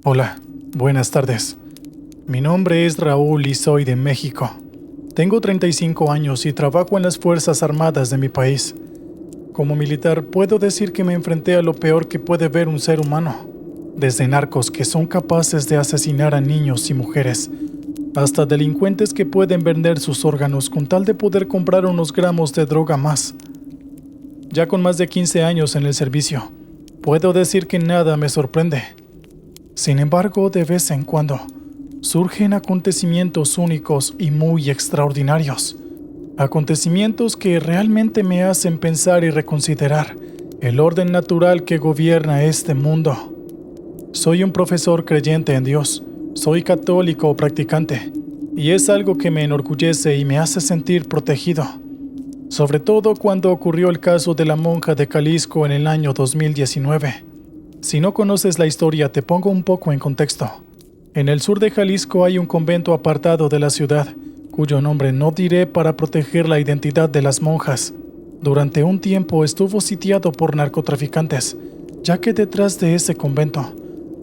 Hola, buenas tardes. Mi nombre es Raúl y soy de México. Tengo 35 años y trabajo en las Fuerzas Armadas de mi país. Como militar puedo decir que me enfrenté a lo peor que puede ver un ser humano, desde narcos que son capaces de asesinar a niños y mujeres, hasta delincuentes que pueden vender sus órganos con tal de poder comprar unos gramos de droga más. Ya con más de 15 años en el servicio, puedo decir que nada me sorprende. Sin embargo, de vez en cuando, surgen acontecimientos únicos y muy extraordinarios. Acontecimientos que realmente me hacen pensar y reconsiderar el orden natural que gobierna este mundo. Soy un profesor creyente en Dios, soy católico practicante, y es algo que me enorgullece y me hace sentir protegido. Sobre todo cuando ocurrió el caso de la monja de Jalisco en el año 2019. Si no conoces la historia, te pongo un poco en contexto. En el sur de Jalisco hay un convento apartado de la ciudad, cuyo nombre no diré para proteger la identidad de las monjas. Durante un tiempo estuvo sitiado por narcotraficantes, ya que detrás de ese convento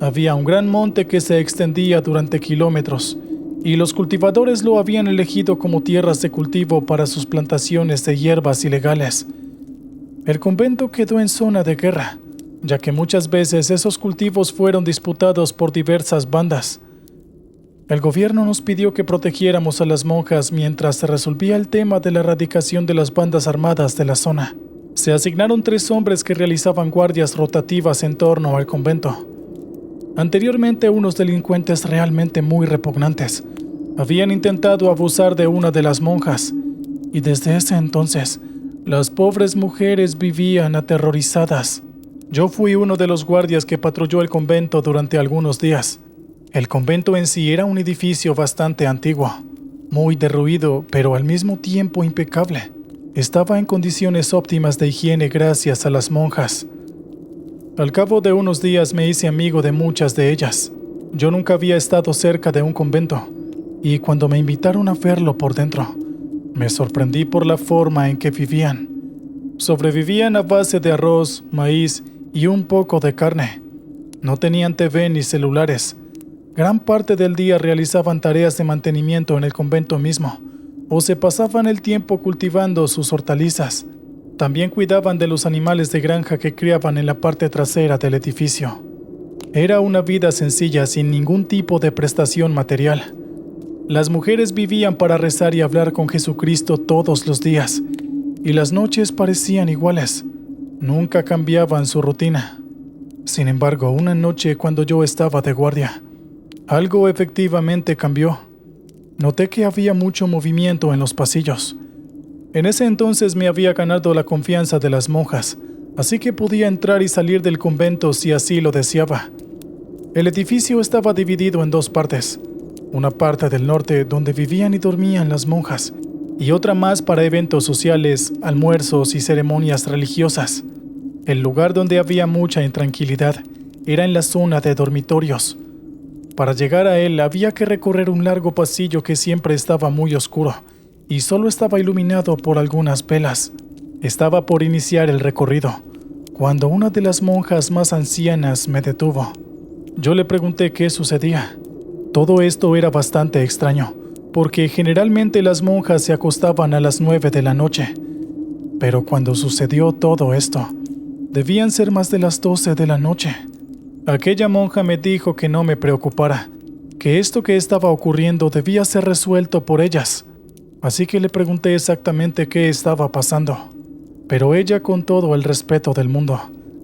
había un gran monte que se extendía durante kilómetros, y los cultivadores lo habían elegido como tierras de cultivo para sus plantaciones de hierbas ilegales. El convento quedó en zona de guerra, ya que muchas veces esos cultivos fueron disputados por diversas bandas. El gobierno nos pidió que protegiéramos a las monjas mientras se resolvía el tema de la erradicación de las bandas armadas de la zona. Se asignaron 3 hombres que realizaban guardias rotativas en torno al convento. Anteriormente, unos delincuentes realmente muy repugnantes habían intentado abusar de una de las monjas, y desde ese entonces, las pobres mujeres vivían aterrorizadas. Yo fui uno de los guardias que patrulló el convento durante algunos días. El convento en sí era un edificio bastante antiguo, muy derruido, pero al mismo tiempo impecable. Estaba en condiciones óptimas de higiene gracias a las monjas. Al cabo de unos días me hice amigo de muchas de ellas. Yo nunca había estado cerca de un convento, y cuando me invitaron a verlo por dentro, me sorprendí por la forma en que vivían. Sobrevivían a base de arroz, maíz y un poco de carne. No tenían TV ni celulares. Gran parte del día realizaban tareas de mantenimiento en el convento mismo, o se pasaban el tiempo cultivando sus hortalizas. También cuidaban de los animales de granja que criaban en la parte trasera del edificio. Era una vida sencilla sin ningún tipo de prestación material. Las mujeres vivían para rezar y hablar con Jesucristo todos los días, y las noches parecían iguales. Nunca cambiaban su rutina. Sin embargo, una noche cuando yo estaba de guardia, algo efectivamente cambió. Noté que había mucho movimiento en los pasillos. En ese entonces me había ganado la confianza de las monjas, así que podía entrar y salir del convento si así lo deseaba. El edificio estaba dividido en 2 partes. Una parte del norte donde vivían y dormían las monjas, y otra más para eventos sociales, almuerzos y ceremonias religiosas. El lugar donde había mucha intranquilidad era en la zona de dormitorios. Para llegar a él había que recorrer un largo pasillo que siempre estaba muy oscuro y solo estaba iluminado por algunas velas. Estaba por iniciar el recorrido, cuando una de las monjas más ancianas me detuvo. Yo le pregunté qué sucedía. Todo esto era bastante extraño, porque generalmente las monjas se acostaban a las 9 de la noche. Pero cuando sucedió todo esto, debían ser más de las 12 de la noche. Aquella monja me dijo que no me preocupara, que esto que estaba ocurriendo debía ser resuelto por ellas. Así que le pregunté exactamente qué estaba pasando. Pero ella, con todo el respeto del mundo,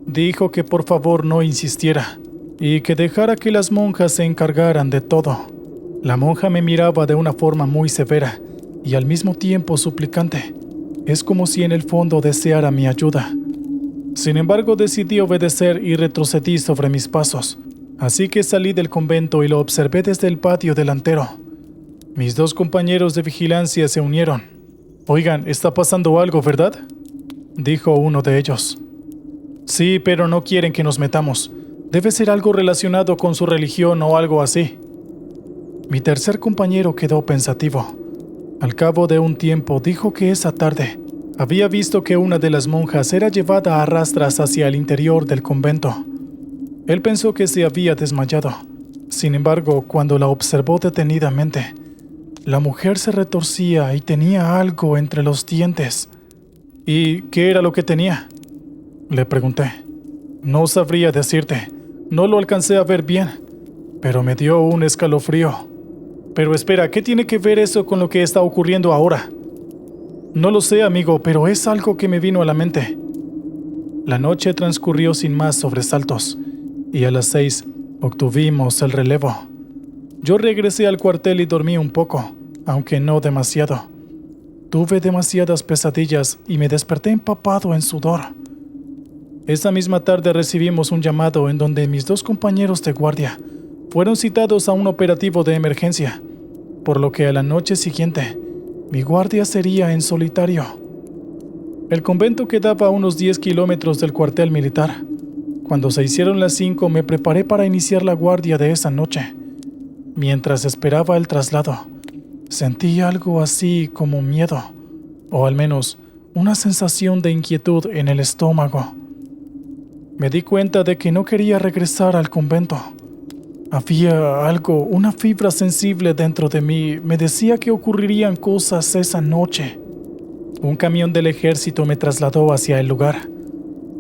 dijo que por favor no insistiera y que dejara que las monjas se encargaran de todo. La monja me miraba de una forma muy severa y al mismo tiempo suplicante. Es como si en el fondo deseara mi ayuda. Sin embargo, decidí obedecer y retrocedí sobre mis pasos. Así que salí del convento y lo observé desde el patio delantero. Mis 2 compañeros de vigilancia se unieron. «Oigan, está pasando algo, ¿verdad?», dijo uno de ellos. «Sí, pero no quieren que nos metamos. Debe ser algo relacionado con su religión o algo así». Mi tercer compañero quedó pensativo. Al cabo de un tiempo dijo que esa tarde había visto que una de las monjas era llevada a rastras hacia el interior del convento. Él pensó que se había desmayado, Sin embargo, cuando la observó detenidamente, la mujer se retorcía y tenía algo entre los dientes. ¿Y qué era lo que tenía?, le pregunté. No sabría decirte, no lo alcancé a ver bien, pero me dio un escalofrío. Pero espera, ¿qué tiene que ver eso con lo que está ocurriendo ahora? No lo sé, amigo, pero es algo que me vino a la mente. La noche transcurrió sin más sobresaltos, y a las 6 obtuvimos el relevo. Yo regresé al cuartel y dormí un poco, aunque no demasiado. Tuve demasiadas pesadillas y me desperté empapado en sudor. Esa misma tarde recibimos un llamado en donde mis 2 compañeros de guardia fueron citados a un operativo de emergencia, por lo que a la noche siguiente mi guardia sería en solitario. El convento quedaba a unos 10 kilómetros del cuartel militar. Cuando se hicieron las 5 me preparé para iniciar la guardia de esa noche. Mientras esperaba el traslado, sentí algo así como miedo, o al menos una sensación de inquietud en el estómago. Me di cuenta de que no quería regresar al convento. Había algo, una fibra sensible dentro de mí, me decía que ocurrirían cosas esa noche. Un camión del ejército me trasladó hacia el lugar.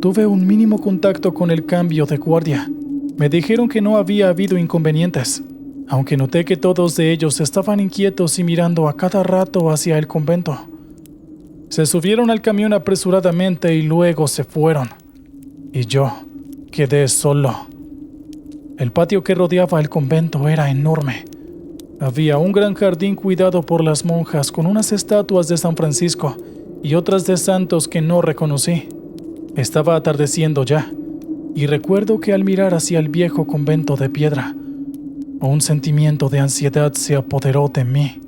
Tuve un mínimo contacto con el cambio de guardia. Me dijeron que no había habido inconvenientes, aunque noté que todos de ellos estaban inquietos y mirando a cada rato hacia el convento. Se subieron al camión apresuradamente y luego se fueron. Y yo quedé solo. El patio que rodeaba el convento era enorme. Había un gran jardín cuidado por las monjas con unas estatuas de San Francisco y otras de santos que no reconocí. Estaba atardeciendo ya, y recuerdo que al mirar hacia el viejo convento de piedra, un sentimiento de ansiedad se apoderó de mí.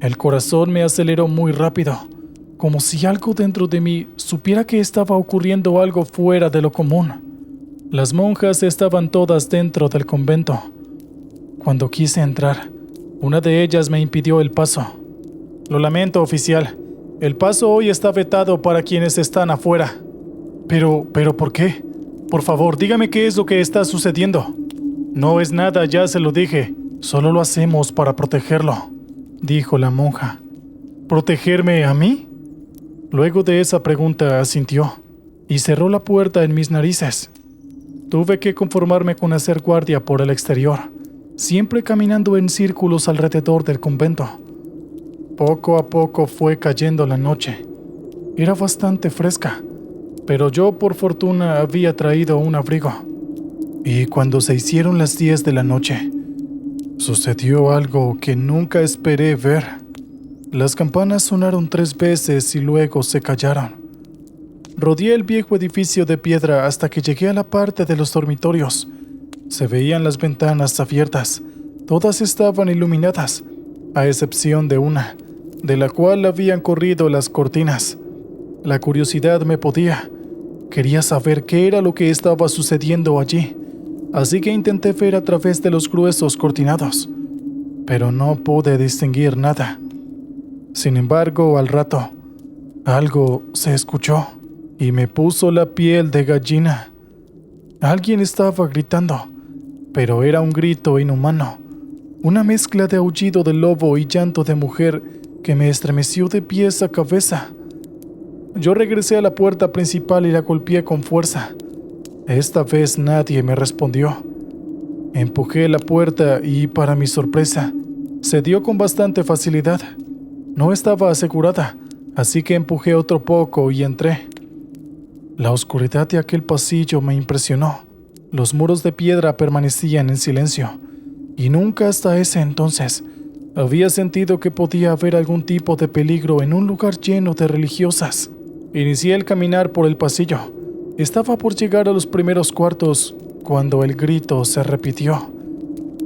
El corazón me aceleró muy rápido, como si algo dentro de mí supiera que estaba ocurriendo algo fuera de lo común. Las monjas estaban todas dentro del convento. Cuando quise entrar, una de ellas me impidió el paso. Lo lamento, oficial. El paso hoy está vetado para quienes están afuera. Pero, ¿por qué? Por favor, dígame qué es lo que está sucediendo. No es nada, ya se lo dije. Solo lo hacemos para protegerlo, dijo la monja. ¿Protegerme a mí? Luego de esa pregunta asintió y cerró la puerta en mis narices. Tuve que conformarme con hacer guardia por el exterior, siempre caminando en círculos alrededor del convento. Poco a poco fue cayendo la noche. Era bastante fresca, pero yo por fortuna había traído un abrigo. Y cuando se hicieron las 10 de la noche, sucedió algo que nunca esperé ver. Las campanas sonaron 3 veces y luego se callaron. Rodeé el viejo edificio de piedra hasta que llegué a la parte de los dormitorios. Se veían las ventanas abiertas. Todas estaban iluminadas, a excepción de una, de la cual habían corrido las cortinas. La curiosidad me podía. Quería saber qué era lo que estaba sucediendo allí, así que intenté ver a través de los gruesos cortinados, pero no pude distinguir nada. Sin embargo, al rato, algo se escuchó y me puso la piel de gallina. Alguien estaba gritando, pero era un grito inhumano, una mezcla de aullido de lobo y llanto de mujer que me estremeció de pies a cabeza. Yo regresé a la puerta principal y la golpeé con fuerza. Esta vez nadie me respondió. Empujé la puerta y, para mi sorpresa, se dio con bastante facilidad. No estaba asegurada, así que empujé otro poco y entré. La oscuridad de aquel pasillo me impresionó. Los muros de piedra permanecían en silencio, y nunca hasta ese entonces había sentido que podía haber algún tipo de peligro en un lugar lleno de religiosas. Inicié el caminar por el pasillo. Estaba por llegar a los primeros cuartos cuando el grito se repitió,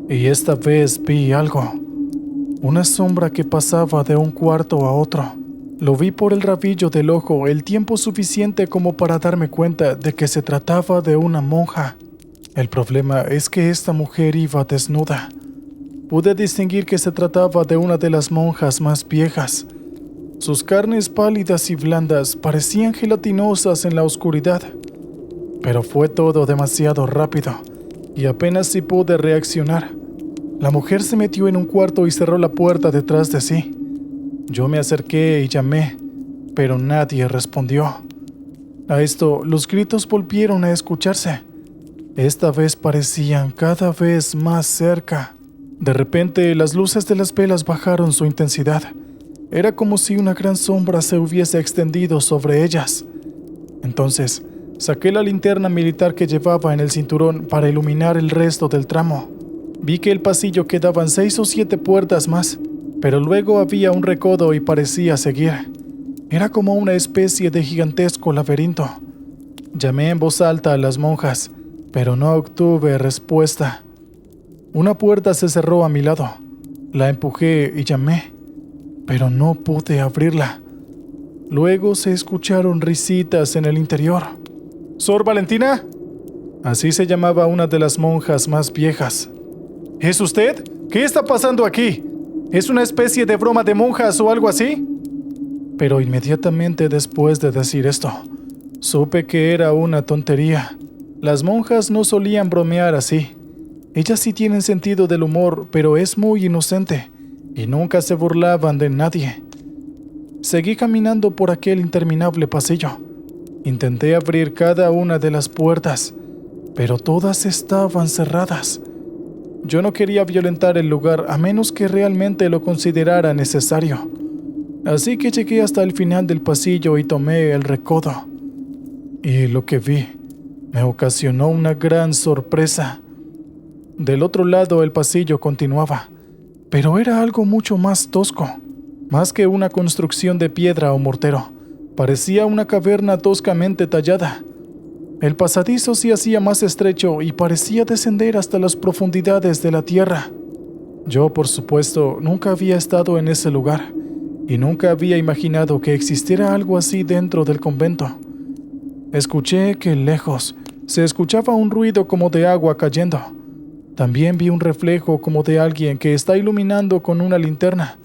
y esta vez vi algo. Una sombra que pasaba de un cuarto a otro. Lo vi por el rabillo del ojo el tiempo suficiente como para darme cuenta de que se trataba de una monja. El problema es que esta mujer iba desnuda. Pude distinguir que se trataba de una de las monjas más viejas. Sus carnes pálidas y blandas parecían gelatinosas en la oscuridad. Pero fue todo demasiado rápido, y apenas si pude reaccionar. La mujer se metió en un cuarto y cerró la puerta detrás de sí. Yo me acerqué y llamé, pero nadie respondió. A esto, los gritos volvieron a escucharse. Esta vez parecían cada vez más cerca. De repente, las luces de las velas bajaron su intensidad. Era como si una gran sombra se hubiese extendido sobre ellas. Entonces, saqué la linterna militar que llevaba en el cinturón para iluminar el resto del tramo. Vi que el pasillo quedaban 6 o 7 puertas más, pero luego había un recodo y parecía seguir. Era como una especie de gigantesco laberinto. Llamé en voz alta a las monjas, pero no obtuve respuesta. Una puerta se cerró a mi lado. La empujé y llamé, pero no pude abrirla. Luego se escucharon risitas en el interior. «¿Sor Valentina?» Así se llamaba una de las monjas más viejas. «¿Es usted? ¿Qué está pasando aquí? ¿Es una especie de broma de monjas o algo así?» Pero inmediatamente después de decir esto, supe que era una tontería. Las monjas no solían bromear así. Ellas sí tienen sentido del humor, pero es muy inocente, y nunca se burlaban de nadie. Seguí caminando por aquel interminable pasillo. Intenté abrir cada una de las puertas, pero todas estaban cerradas. Yo no quería violentar el lugar a menos que realmente lo considerara necesario. Así que llegué hasta el final del pasillo y tomé el recodo. Y lo que vi me ocasionó una gran sorpresa. Del otro lado el pasillo continuaba, pero era algo mucho más tosco. Más que una construcción de piedra o mortero, parecía una caverna toscamente tallada. El pasadizo se hacía más estrecho y parecía descender hasta las profundidades de la tierra. Yo, por supuesto, nunca había estado en ese lugar y nunca había imaginado que existiera algo así dentro del convento. Escuché que lejos se escuchaba un ruido como de agua cayendo. También vi un reflejo como de alguien que está iluminando con una linterna,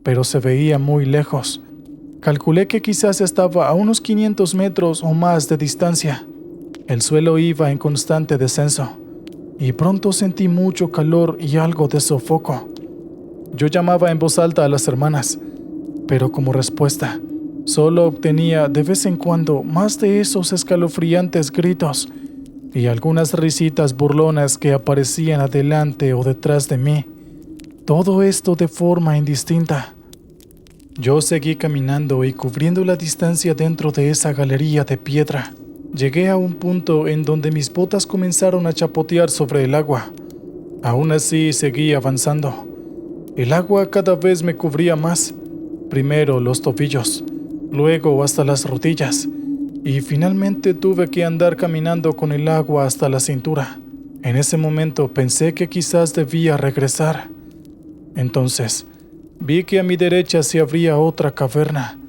pero se veía muy lejos. Calculé que quizás estaba a unos 500 metros o más de distancia. El suelo iba en constante descenso, y pronto sentí mucho calor y algo de sofoco. Yo llamaba en voz alta a las hermanas, pero como respuesta, solo obtenía de vez en cuando más de esos escalofriantes gritos y algunas risitas burlonas que aparecían adelante o detrás de mí. Todo esto de forma indistinta. Yo seguí caminando y cubriendo la distancia dentro de esa galería de piedra. Llegué a un punto en donde mis botas comenzaron a chapotear sobre el agua. Aún así seguí avanzando. El agua cada vez me cubría más. Primero los tobillos, luego hasta las rodillas, y finalmente tuve que andar caminando con el agua hasta la cintura. En ese momento pensé que quizás debía regresar. Entonces, vi que a mi derecha se abría otra caverna,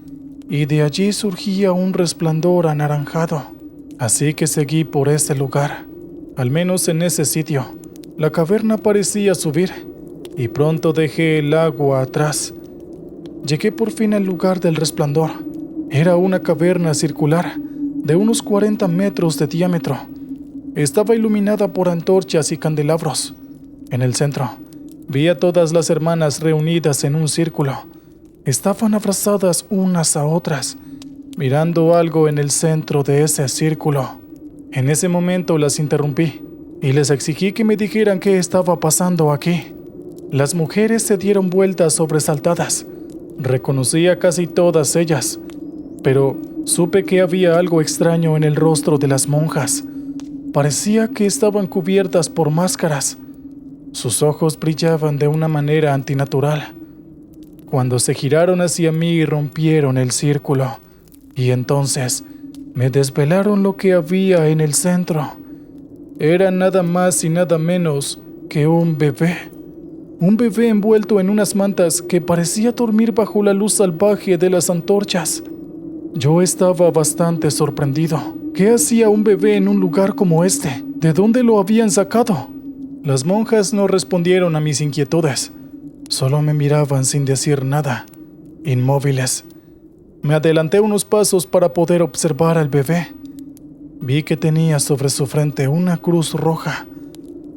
y de allí surgía un resplandor anaranjado. Así que seguí por ese lugar. Al menos en ese sitio, la caverna parecía subir, y pronto dejé el agua atrás. Llegué por fin al lugar del resplandor. Era una caverna circular, de unos 40 metros de diámetro. Estaba iluminada por antorchas y candelabros. En el centro, vi a todas las hermanas reunidas en un círculo. Estaban abrazadas unas a otras, mirando algo en el centro de ese círculo. En ese momento las interrumpí y les exigí que me dijeran qué estaba pasando aquí. Las mujeres se dieron vueltas sobresaltadas. Reconocí a casi todas ellas, pero supe que había algo extraño en el rostro de las monjas. Parecía que estaban cubiertas por máscaras. Sus ojos brillaban de una manera antinatural. Cuando se giraron hacia mí, rompieron el círculo, y entonces me desvelaron lo que había en el centro. Era nada más y nada menos que un bebé. Un bebé envuelto en unas mantas que parecía dormir bajo la luz salvaje de las antorchas. Yo estaba bastante sorprendido. ¿Qué hacía un bebé en un lugar como este? ¿De dónde lo habían sacado? Las monjas no respondieron a mis inquietudes. Solo me miraban sin decir nada, inmóviles. Me adelanté unos pasos para poder observar al bebé. Vi que tenía sobre su frente una cruz roja.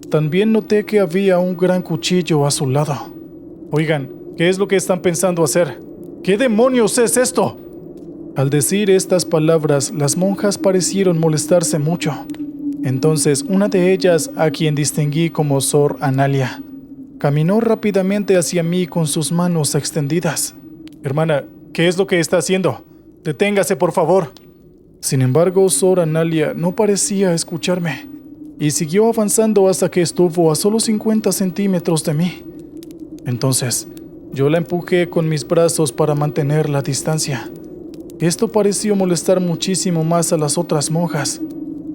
También noté que había un gran cuchillo a su lado. Oigan, ¿qué es lo que están pensando hacer? ¿Qué demonios es esto? Al decir estas palabras, las monjas parecieron molestarse mucho. Entonces, una de ellas, a quien distinguí como Sor Analia, caminó rápidamente hacia mí con sus manos extendidas. Hermana, ¿qué es lo que está haciendo? Deténgase, por favor. Sin embargo, Sor Analia no parecía escucharme y siguió avanzando hasta que estuvo a solo 50 centímetros de mí. Entonces, yo la empujé con mis brazos para mantener la distancia. Esto pareció molestar muchísimo más a las otras monjas,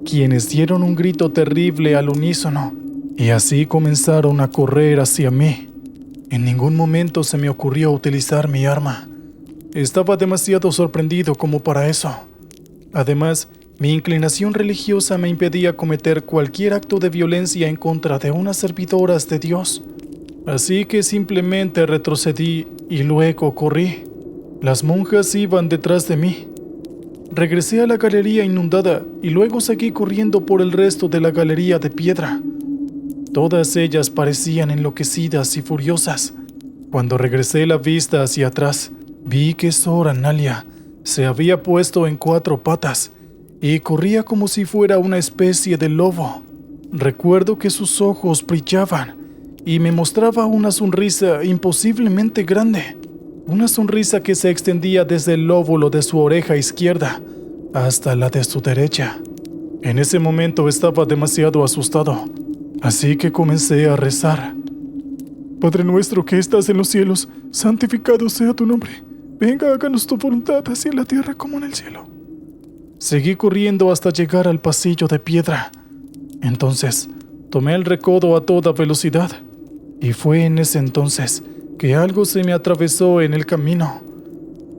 quienes dieron un grito terrible al unísono y así comenzaron a correr hacia mí. En ningún momento se me ocurrió utilizar mi arma. Estaba demasiado sorprendido como para eso. Además, mi inclinación religiosa me impedía cometer cualquier acto de violencia en contra de unas servidoras de Dios. Así que simplemente retrocedí y luego corrí. Las monjas iban detrás de mí. Regresé a la galería inundada y luego seguí corriendo por el resto de la galería de piedra. Todas ellas parecían enloquecidas y furiosas. Cuando regresé la vista hacia atrás, vi que Sor Analia se había puesto en 4 patas y corría como si fuera una especie de lobo. Recuerdo que sus ojos brillaban y me mostraba una sonrisa imposiblemente grande. Una sonrisa que se extendía desde el lóbulo de su oreja izquierda hasta la de su derecha. En ese momento estaba demasiado asustado, así que comencé a rezar. Padre nuestro que estás en los cielos, santificado sea tu nombre. Venga, háganos tu voluntad, así en la tierra como en el cielo. Seguí corriendo hasta llegar al pasillo de piedra. Entonces, tomé el recodo a toda velocidad, y fue en ese entonces que algo se me atravesó en el camino.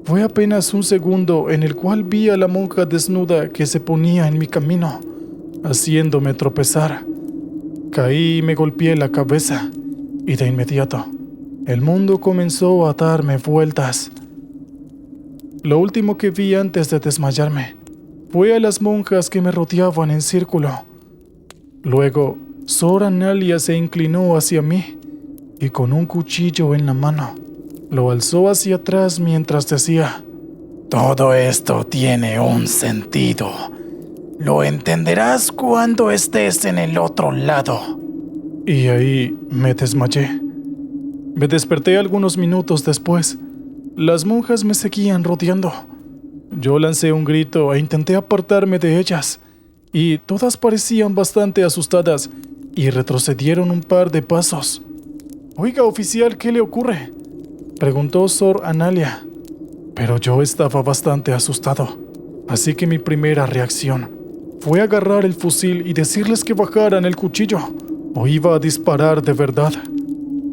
Fue apenas un segundo en el cual vi a la monja desnuda que se ponía en mi camino, haciéndome tropezar. Caí y me golpeé la cabeza, y de inmediato, el mundo comenzó a darme vueltas. Lo último que vi antes de desmayarme fue a las monjas que me rodeaban en círculo. Luego, Sor Analia se inclinó hacia mí y con un cuchillo en la mano, lo alzó hacia atrás mientras decía: «Todo esto tiene un sentido. Lo entenderás cuando estés en el otro lado». Y ahí me desmayé. Me desperté algunos minutos después. Las monjas me seguían rodeando. Yo lancé un grito e intenté apartarme de ellas, y todas parecían bastante asustadas y retrocedieron un par de pasos. «Oiga, oficial, ¿qué le ocurre?», preguntó Sor Analia. Pero yo estaba bastante asustado, así que mi primera reacción fue agarrar el fusil y decirles que bajaran el cuchillo, o iba a disparar de verdad.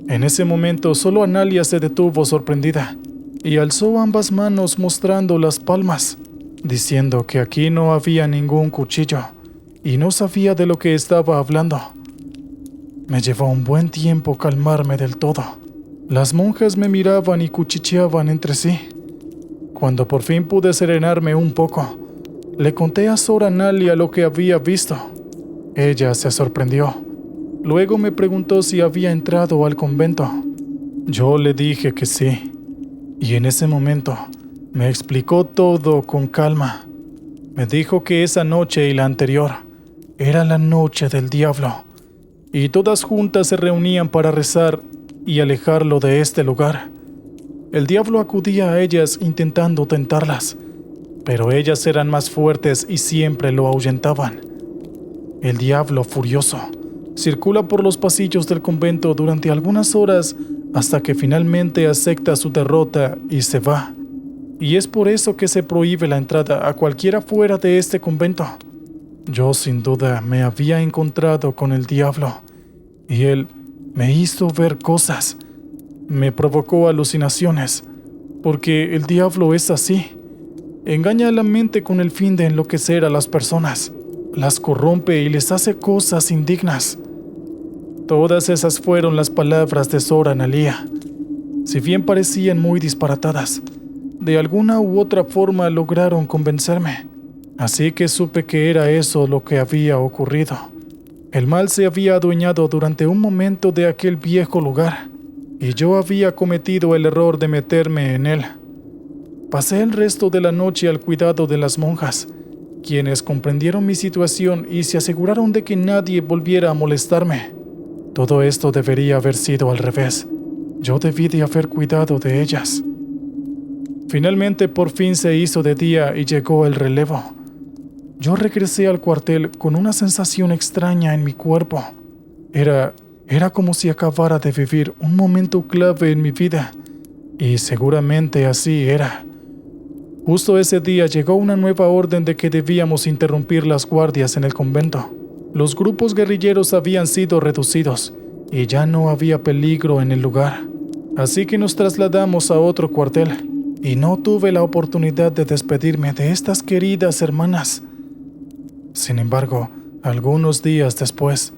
En ese momento solo Analia se detuvo sorprendida y alzó ambas manos mostrando las palmas, diciendo que aquí no había ningún cuchillo y no sabía de lo que estaba hablando. Me llevó un buen tiempo calmarme del todo. Las monjas me miraban y cuchicheaban entre sí. Cuando por fin pude serenarme un poco, le conté a Sor Analia lo que había visto. Ella se sorprendió. Luego me preguntó si había entrado al convento. Yo le dije que sí, y en ese momento me explicó todo con calma. Me dijo que esa noche y la anterior era la noche del diablo, y todas juntas se reunían para rezar y alejarlo de este lugar. El diablo acudía a ellas intentando tentarlas, pero ellas eran más fuertes y siempre lo ahuyentaban. El diablo, furioso, circula por los pasillos del convento durante algunas horas hasta que finalmente acepta su derrota y se va. Y es por eso que se prohíbe la entrada a cualquiera fuera de este convento. Yo sin duda me había encontrado con el diablo, y él me hizo ver cosas. Me provocó alucinaciones, porque el diablo es así. Engaña a la mente con el fin de enloquecer a las personas, las corrompe y les hace cosas indignas. Todas esas fueron las palabras de Sor Analia. Si bien parecían muy disparatadas, de alguna u otra forma lograron convencerme, así que supe que era eso lo que había ocurrido. El mal se había adueñado durante un momento de aquel viejo lugar, y yo había cometido el error de meterme en él. Pasé el resto de la noche al cuidado de las monjas, quienes comprendieron mi situación y se aseguraron de que nadie volviera a molestarme. Todo esto debería haber sido al revés. Yo debí de haber cuidado de ellas. Finalmente, por fin se hizo de día y llegó el relevo. Yo regresé al cuartel con una sensación extraña en mi cuerpo. Era como si acabara de vivir un momento clave en mi vida, y seguramente así era. Justo ese día llegó una nueva orden de que debíamos interrumpir las guardias en el convento. Los grupos guerrilleros habían sido reducidos y ya no había peligro en el lugar. Así que nos trasladamos a otro cuartel y no tuve la oportunidad de despedirme de estas queridas hermanas. Sin embargo, algunos días después,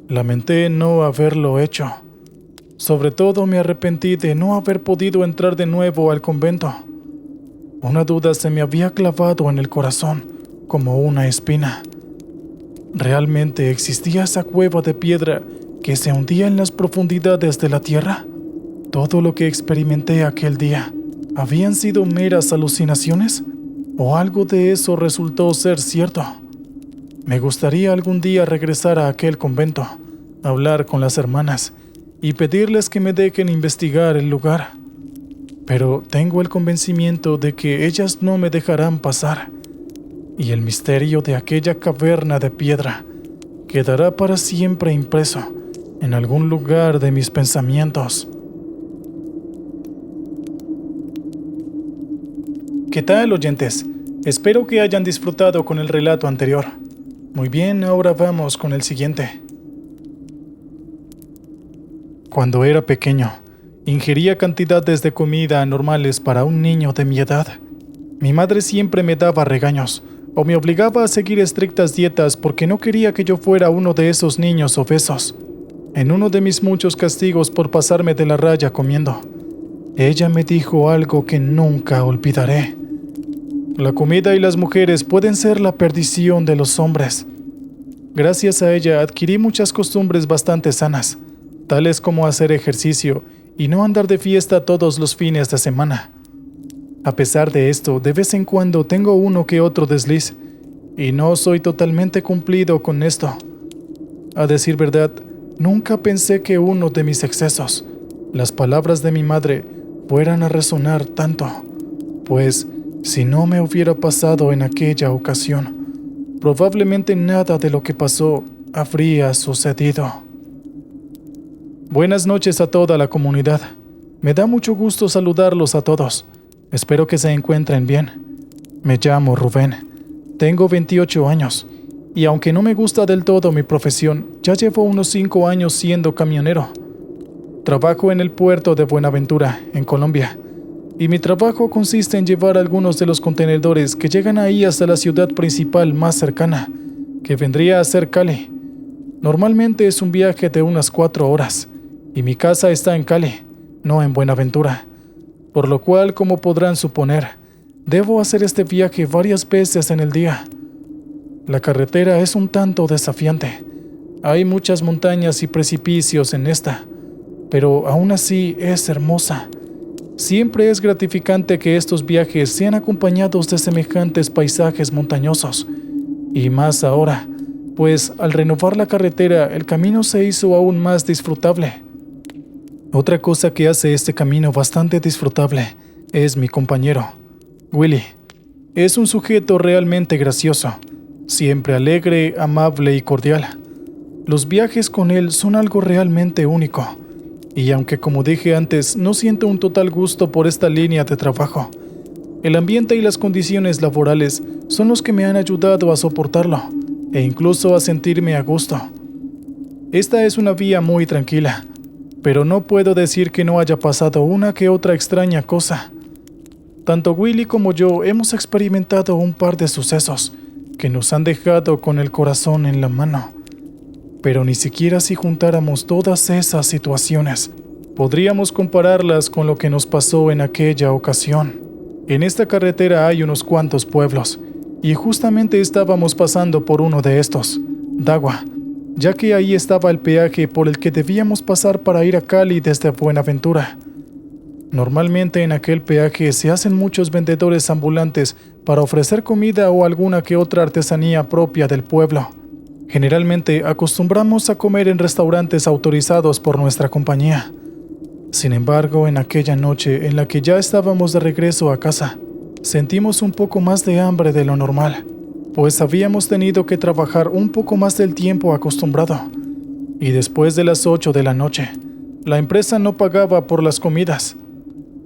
lamenté no haberlo hecho. Sobre todo me arrepentí de no haber podido entrar de nuevo al convento. Una duda se me había clavado en el corazón como una espina. ¿Realmente existía esa cueva de piedra que se hundía en las profundidades de la tierra? ¿Todo lo que experimenté aquel día habían sido meras alucinaciones? ¿O algo de eso resultó ser cierto? Me gustaría algún día regresar a aquel convento, hablar con las hermanas y pedirles que me dejen investigar el lugar. Pero tengo el convencimiento de que ellas no me dejarán pasar, y el misterio de aquella caverna de piedra quedará para siempre impreso en algún lugar de mis pensamientos. ¿Qué tal, oyentes? Espero que hayan disfrutado con el relato anterior. Muy bien, ahora vamos con el siguiente. Cuando era pequeño, ingería cantidades de comida anormales para un niño de mi edad. Mi madre siempre me daba regaños o me obligaba a seguir estrictas dietas porque no quería que yo fuera uno de esos niños obesos. En uno de mis muchos castigos por pasarme de la raya comiendo, ella me dijo algo que nunca olvidaré. La comida y las mujeres pueden ser la perdición de los hombres. Gracias a ella adquirí muchas costumbres bastante sanas, tales como hacer ejercicio y no andar de fiesta todos los fines de semana. A pesar de esto, de vez en cuando tengo uno que otro desliz, y no soy totalmente cumplido con esto. A decir verdad, nunca pensé que uno de mis excesos, las palabras de mi madre, fueran a resonar tanto, pues si no me hubiera pasado en aquella ocasión, probablemente nada de lo que pasó habría sucedido. Buenas noches a toda la comunidad. Me da mucho gusto saludarlos a todos. Espero que se encuentren bien. Me llamo Rubén. Tengo 28 años. Y aunque no me gusta del todo mi profesión, ya llevo unos 5 años siendo camionero. Trabajo en el puerto de Buenaventura, en Colombia. Y mi trabajo consiste en llevar algunos de los contenedores que llegan ahí hasta la ciudad principal más cercana, que vendría a ser Cali. Normalmente es un viaje de unas 4 horas. Y mi casa está en Cali, no en Buenaventura, por lo cual, como podrán suponer, debo hacer este viaje varias veces en el día. La carretera es un tanto desafiante. Hay muchas montañas y precipicios en esta, pero aún así es hermosa. Siempre es gratificante que estos viajes sean acompañados de semejantes paisajes montañosos, y más ahora, pues al renovar la carretera el camino se hizo aún más disfrutable. Otra cosa que hace este camino bastante disfrutable es mi compañero, Willy. Es un sujeto realmente gracioso, siempre alegre, amable y cordial. Los viajes con él son algo realmente único, y aunque como dije antes no siento un total gusto por esta línea de trabajo, el ambiente y las condiciones laborales son los que me han ayudado a soportarlo, e incluso a sentirme a gusto. Esta es una vía muy tranquila, pero no puedo decir que no haya pasado una que otra extraña cosa. Tanto Willy como yo hemos experimentado un par de sucesos que nos han dejado con el corazón en la mano. Pero ni siquiera si juntáramos todas esas situaciones, podríamos compararlas con lo que nos pasó en aquella ocasión. En esta carretera hay unos cuantos pueblos, y justamente estábamos pasando por uno de estos, Dagua. ya que ahí estaba el peaje por el que debíamos pasar para ir a Cali desde Buenaventura. Normalmente en aquel peaje se hacen muchos vendedores ambulantes para ofrecer comida o alguna que otra artesanía propia del pueblo. Generalmente acostumbramos a comer en restaurantes autorizados por nuestra compañía. Sin embargo, en aquella noche en la que ya estábamos de regreso a casa, sentimos un poco más de hambre de lo normal, pues habíamos tenido que trabajar un poco más del tiempo acostumbrado. Y después de las 8 de la noche, la empresa no pagaba por las comidas.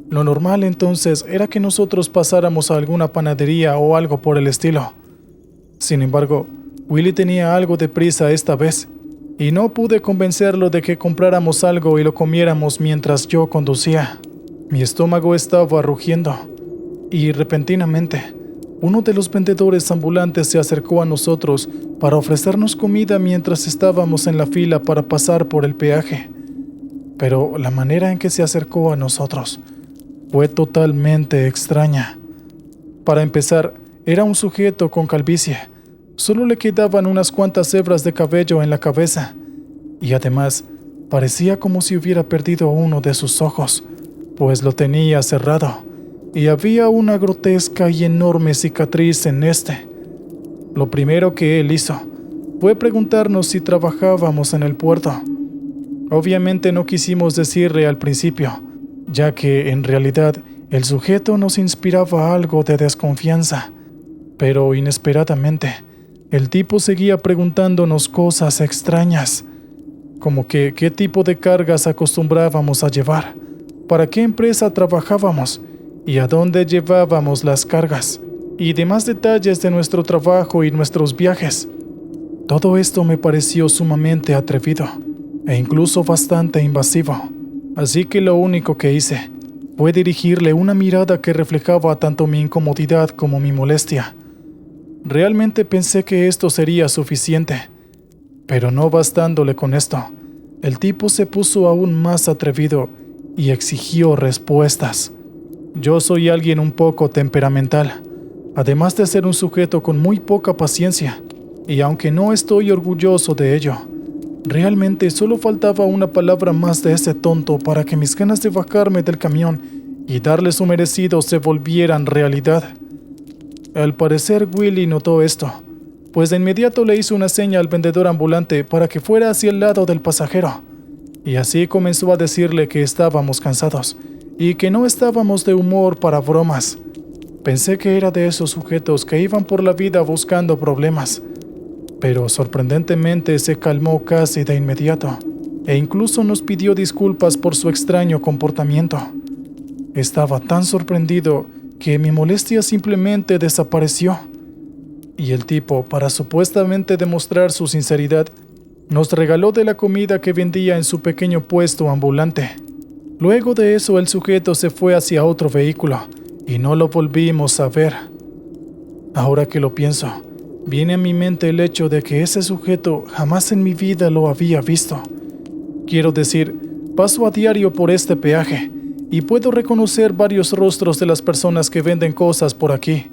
Lo normal entonces era que nosotros pasáramos a alguna panadería o algo por el estilo. Sin embargo, Willy tenía algo de prisa esta vez, y no pude convencerlo de que compráramos algo y lo comiéramos mientras yo conducía. Mi estómago estaba rugiendo, y repentinamente, uno de los vendedores ambulantes se acercó a nosotros para ofrecernos comida mientras estábamos en la fila para pasar por el peaje. Pero la manera en que se acercó a nosotros fue totalmente extraña. Para empezar, era un sujeto con calvicie. Solo le quedaban unas cuantas hebras de cabello en la cabeza, y además parecía como si hubiera perdido uno de sus ojos, pues lo tenía cerrado, y había una grotesca y enorme cicatriz en este. Lo primero que él hizo fue preguntarnos si trabajábamos en el puerto. Obviamente no quisimos decirle al principio, ya que en realidad el sujeto nos inspiraba algo de desconfianza, pero inesperadamente el tipo seguía preguntándonos cosas extrañas, como que qué tipo de cargas acostumbrábamos a llevar, para qué empresa trabajábamos y a dónde llevábamos las cargas, y demás detalles de nuestro trabajo y nuestros viajes. Todo esto me pareció sumamente atrevido e incluso bastante invasivo, así que lo único que hice fue dirigirle una mirada que reflejaba tanto mi incomodidad como mi molestia. Realmente pensé que esto sería suficiente, pero no bastándole con esto, el tipo se puso aún más atrevido y exigió respuestas. Yo soy alguien un poco temperamental, además de ser un sujeto con muy poca paciencia, y aunque no estoy orgulloso de ello, realmente solo faltaba una palabra más de ese tonto para que mis ganas de bajarme del camión y darle su merecido se volvieran realidad. Al parecer Willy notó esto, pues de inmediato le hizo una seña al vendedor ambulante para que fuera hacia el lado del pasajero, y así comenzó a decirle que estábamos cansados y que no estábamos de humor para bromas. Pensé que era de esos sujetos que iban por la vida buscando problemas, pero sorprendentemente se calmó casi de inmediato, e incluso nos pidió disculpas por su extraño comportamiento. Estaba tan sorprendido que mi molestia simplemente desapareció, y el tipo, para supuestamente demostrar su sinceridad, nos regaló de la comida que vendía en su pequeño puesto ambulante. Luego de eso el sujeto se fue hacia otro vehículo y no lo volvimos a ver. Ahora que lo pienso, viene a mi mente el hecho de que ese sujeto jamás en mi vida lo había visto. Quiero decir, paso a diario por este peaje y puedo reconocer varios rostros de las personas que venden cosas por aquí,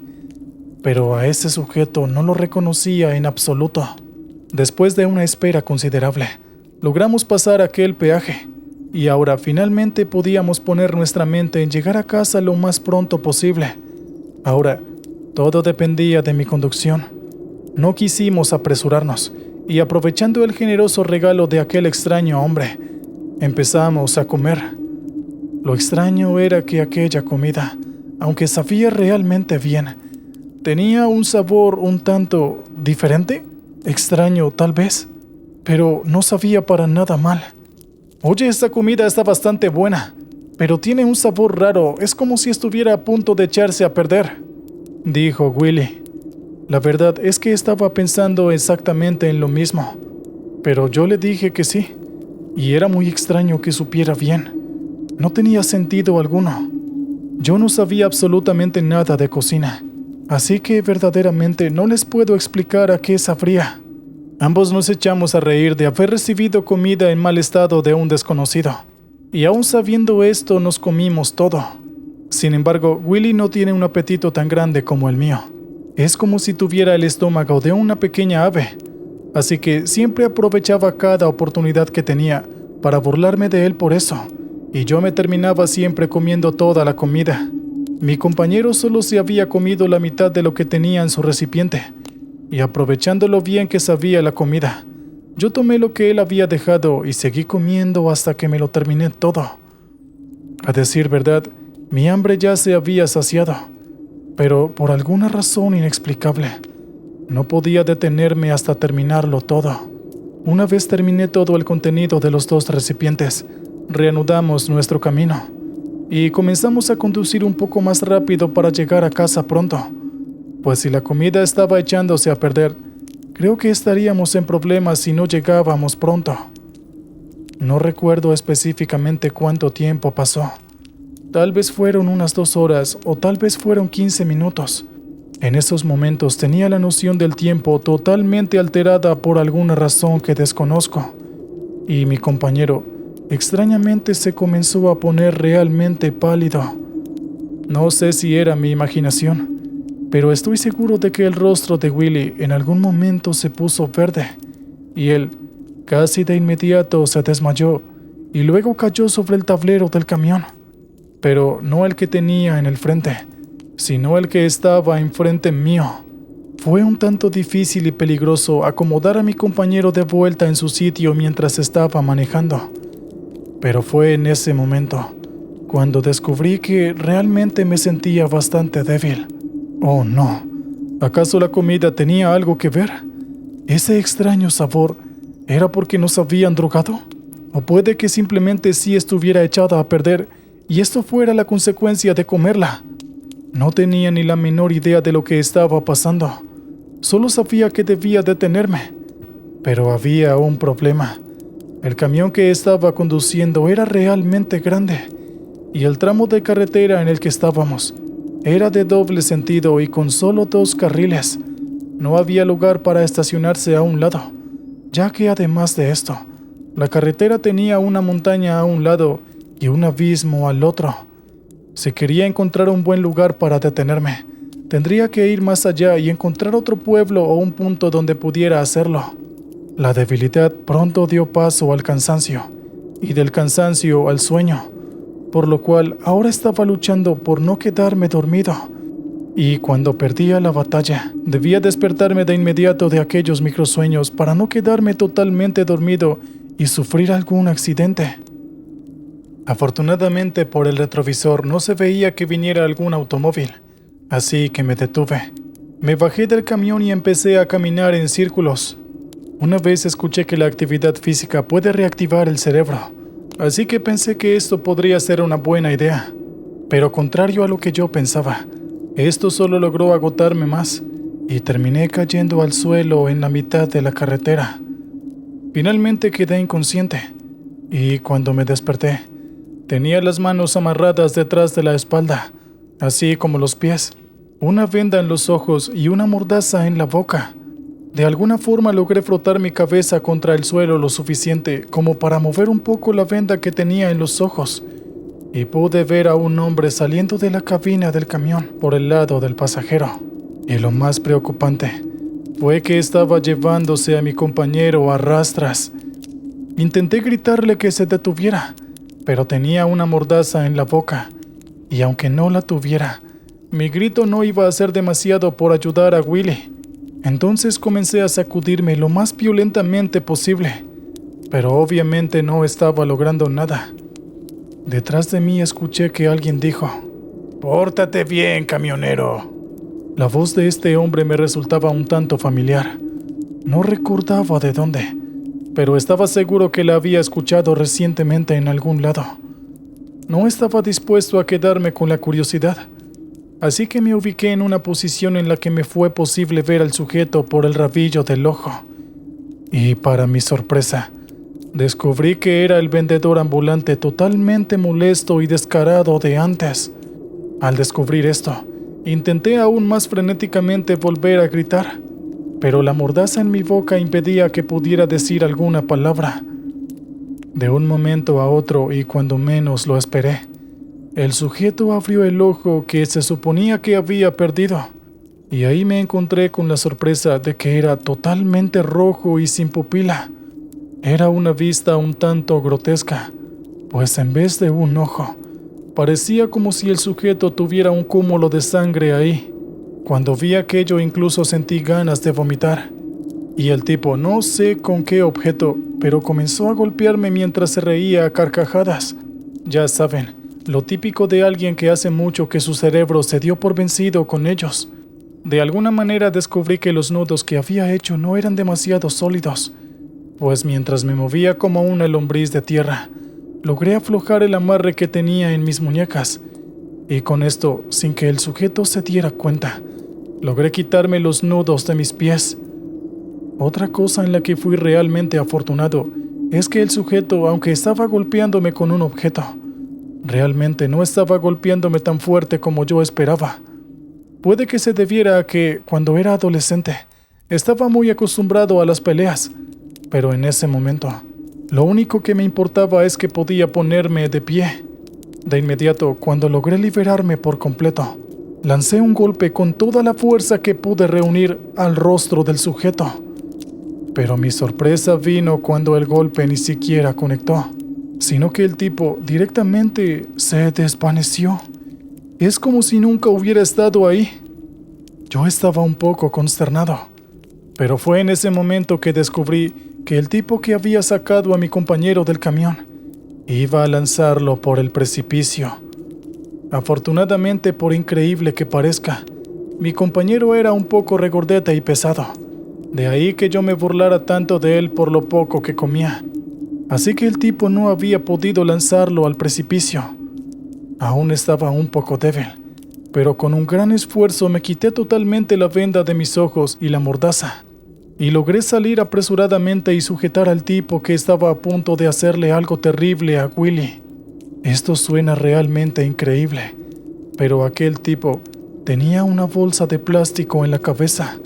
pero a ese sujeto no lo reconocía en absoluto. Después de una espera considerable, logramos pasar aquel peaje, y ahora finalmente podíamos poner nuestra mente en llegar a casa lo más pronto posible. Ahora, todo dependía de mi conducción. No quisimos apresurarnos, y aprovechando el generoso regalo de aquel extraño hombre, empezamos a comer. Lo extraño era que aquella comida, aunque sabía realmente bien, tenía un sabor un tanto diferente, extraño tal vez, pero no sabía para nada mal. Oye, esta comida está bastante buena, pero tiene un sabor raro, es como si estuviera a punto de echarse a perder, dijo Willy. La verdad es que estaba pensando exactamente en lo mismo, pero yo le dije que sí, y era muy extraño que supiera bien. No tenía sentido alguno. Yo no sabía absolutamente nada de cocina, así que verdaderamente no les puedo explicar a qué sabría. Ambos nos echamos a reír de haber recibido comida en mal estado de un desconocido, y aún sabiendo esto nos comimos todo. Sin embargo, Willy no tiene un apetito tan grande como el mío. Es como si tuviera el estómago de una pequeña ave. así que siempre aprovechaba cada oportunidad que tenía para burlarme de él por eso, y yo me terminaba siempre comiendo toda la comida. Mi compañero solo se había comido la mitad de lo que tenía en su recipiente, y aprovechando lo bien que sabía la comida, yo tomé lo que él había dejado y seguí comiendo hasta que me lo terminé todo. A decir verdad, mi hambre ya se había saciado, pero por alguna razón inexplicable, no podía detenerme hasta terminarlo todo. Una vez terminé todo el contenido de los 2 recipientes, reanudamos nuestro camino y comenzamos a conducir un poco más rápido para llegar a casa pronto, pues si la comida estaba echándose a perder, creo que estaríamos en problemas si no llegábamos pronto. No recuerdo específicamente cuánto tiempo pasó. Tal vez fueron unas 2 horas o tal vez fueron 15 minutos. En esos momentos tenía la noción del tiempo totalmente alterada por alguna razón que desconozco, y mi compañero extrañamente se comenzó a poner realmente pálido. No sé si era mi imaginación, pero estoy seguro de que el rostro de Willy en algún momento se puso verde, y él casi de inmediato se desmayó y luego cayó sobre el tablero del camión, pero no el que tenía en el frente, sino el que estaba enfrente mío. Fue un tanto difícil y peligroso acomodar a mi compañero de vuelta en su sitio mientras estaba manejando, pero fue en ese momento cuando descubrí que realmente me sentía bastante débil. Oh no, ¿acaso la comida tenía algo que ver? ¿Ese extraño sabor era porque nos habían drogado? ¿O puede que simplemente sí estuviera echada a perder y esto fuera la consecuencia de comerla? No tenía ni la menor idea de lo que estaba pasando. Solo sabía que debía detenerme. Pero había un problema. El camión que estaba conduciendo era realmente grande, y el tramo de carretera en el que estábamos era de doble sentido y con solo 2 carriles. No había lugar para estacionarse a un lado, ya que además de esto, la carretera tenía una montaña a un lado y un abismo al otro. Si quería encontrar un buen lugar para detenerme, tendría que ir más allá y encontrar otro pueblo o un punto donde pudiera hacerlo. La debilidad pronto dio paso al cansancio, y del cansancio al sueño, por lo cual ahora estaba luchando por no quedarme dormido. Y cuando perdía la batalla, debía despertarme de inmediato de aquellos microsueños para no quedarme totalmente dormido y sufrir algún accidente. Afortunadamente por el retrovisor no se veía que viniera algún automóvil, así que me detuve. Me bajé del camión y empecé a caminar en círculos. Una vez escuché que la actividad física puede reactivar el cerebro, así que pensé que esto podría ser una buena idea. Pero contrario a lo que yo pensaba, esto solo logró agotarme más y terminé cayendo al suelo en la mitad de la carretera. Finalmente quedé inconsciente y cuando me desperté, tenía las manos amarradas detrás de la espalda, así como los pies, una venda en los ojos y una mordaza en la boca. De alguna forma logré frotar mi cabeza contra el suelo lo suficiente como para mover un poco la venda que tenía en los ojos, y pude ver a un hombre saliendo de la cabina del camión por el lado del pasajero. Y lo más preocupante fue que estaba llevándose a mi compañero a rastras. Intenté gritarle que se detuviera, pero tenía una mordaza en la boca, y aunque no la tuviera, mi grito no iba a ser demasiado por ayudar a Willy. Entonces comencé a sacudirme lo más violentamente posible, pero obviamente no estaba logrando nada. Detrás de mí escuché que alguien dijo: «¡Pórtate bien, camionero!». La voz de este hombre me resultaba un tanto familiar. No recordaba de dónde, pero estaba seguro que la había escuchado recientemente en algún lado. No estaba dispuesto a quedarme con la curiosidad, así que me ubiqué en una posición en la que me fue posible ver al sujeto por el rabillo del ojo. Y para mi sorpresa, descubrí que era el vendedor ambulante totalmente molesto y descarado de antes. Al descubrir esto, intenté aún más frenéticamente volver a gritar, pero la mordaza en mi boca impedía que pudiera decir alguna palabra. De un momento a otro, y cuando menos lo esperé, el sujeto abrió el ojo que se suponía que había perdido, y ahí me encontré con la sorpresa de que era totalmente rojo y sin pupila. Era una vista un tanto grotesca, pues en vez de un ojo, parecía como si el sujeto tuviera un cúmulo de sangre ahí. Cuando vi aquello incluso sentí ganas de vomitar. Y el tipo, no sé con qué objeto, pero comenzó a golpearme mientras se reía a carcajadas. Ya saben, lo típico de alguien que hace mucho que su cerebro se dio por vencido con ellos. De alguna manera descubrí que los nudos que había hecho no eran demasiado sólidos, pues mientras me movía como una lombriz de tierra, logré aflojar el amarre que tenía en mis muñecas, y con esto, sin que el sujeto se diera cuenta, logré quitarme los nudos de mis pies. Otra cosa en la que fui realmente afortunado es que el sujeto, aunque estaba golpeándome con un objeto, realmente no estaba golpeándome tan fuerte como yo esperaba. Puede que se debiera a que, cuando era adolescente, estaba muy acostumbrado a las peleas, pero en ese momento, lo único que me importaba es que podía ponerme de pie. De inmediato, cuando logré liberarme por completo, lancé un golpe con toda la fuerza que pude reunir al rostro del sujeto. Pero mi sorpresa vino cuando el golpe ni siquiera conectó, sino que el tipo directamente se desvaneció. Es como si nunca hubiera estado ahí. Yo estaba un poco consternado, pero fue en ese momento que descubrí que el tipo que había sacado a mi compañero del camión iba a lanzarlo por el precipicio. Afortunadamente, por increíble que parezca, mi compañero era un poco regordete y pesado. De ahí que yo me burlara tanto de él por lo poco que comía. Así que el tipo no había podido lanzarlo al precipicio. Aún estaba un poco débil, pero con un gran esfuerzo me quité totalmente la venda de mis ojos y la mordaza, y logré salir apresuradamente y sujetar al tipo que estaba a punto de hacerle algo terrible a Willy. Esto suena realmente increíble, pero aquel tipo tenía una bolsa de plástico en la cabeza.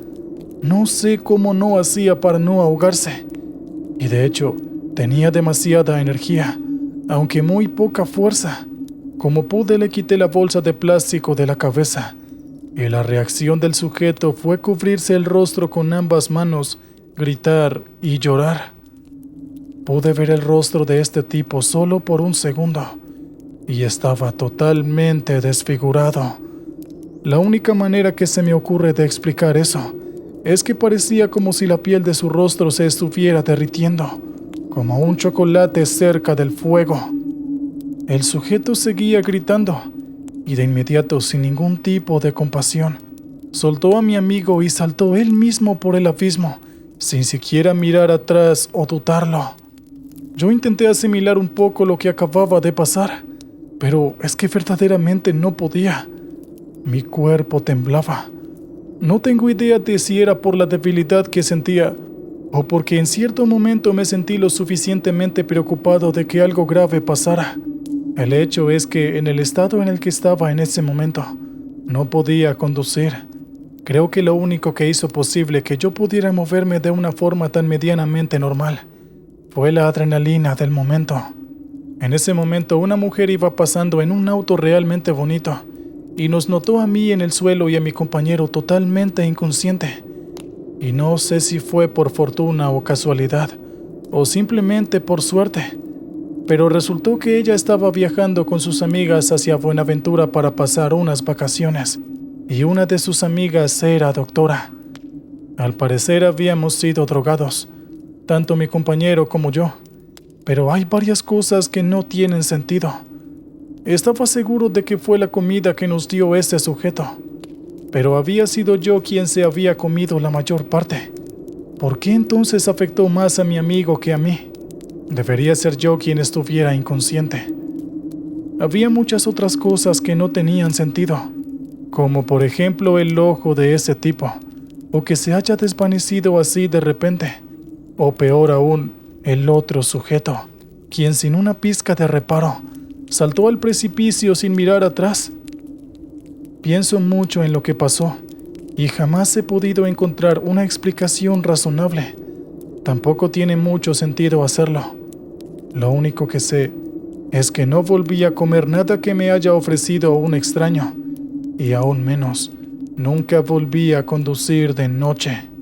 No sé cómo no hacía para no ahogarse. Y de hecho, tenía demasiada energía, aunque muy poca fuerza. Como pude, le quité la bolsa de plástico de la cabeza, y la reacción del sujeto fue cubrirse el rostro con ambas manos, gritar y llorar. Pude ver el rostro de este tipo solo por un segundo, y estaba totalmente desfigurado. La única manera que se me ocurre de explicar eso es que parecía como si la piel de su rostro se estuviera derritiendo, como un chocolate cerca del fuego. El sujeto seguía gritando, y de inmediato, sin ningún tipo de compasión, soltó a mi amigo y saltó él mismo por el abismo, sin siquiera mirar atrás o dudarlo. Yo intenté asimilar un poco lo que acababa de pasar, pero es que verdaderamente no podía. Mi cuerpo temblaba. No tengo idea de si era por la debilidad que sentía o porque en cierto momento me sentí lo suficientemente preocupado de que algo grave pasara. El hecho es que en el estado en el que estaba en ese momento, no podía conducir. Creo que lo único que hizo posible que yo pudiera moverme de una forma tan medianamente normal fue la adrenalina del momento. En ese momento una mujer iba pasando en un auto realmente bonito y nos notó a mí en el suelo y a mi compañero totalmente inconsciente. Y no sé si fue por fortuna o casualidad, o simplemente por suerte, pero resultó que ella estaba viajando con sus amigas hacia Buenaventura para pasar unas vacaciones, y una de sus amigas era doctora. Al parecer habíamos sido drogados, tanto mi compañero como yo, pero hay varias cosas que no tienen sentido. Estaba seguro de que fue la comida que nos dio ese sujeto, pero había sido yo quien se había comido la mayor parte. ¿Por qué entonces afectó más a mi amigo que a mí? Debería ser yo quien estuviera inconsciente. Había muchas otras cosas que no tenían sentido, como por ejemplo el ojo de ese tipo, o que se haya desvanecido así de repente, o peor aún, el otro sujeto, quien sin una pizca de reparo saltó al precipicio sin mirar atrás. Pienso mucho en lo que pasó y jamás he podido encontrar una explicación razonable. Tampoco tiene mucho sentido hacerlo. Lo único que sé es que no volví a comer nada que me haya ofrecido un extraño, y aún menos Nunca volví a conducir de noche.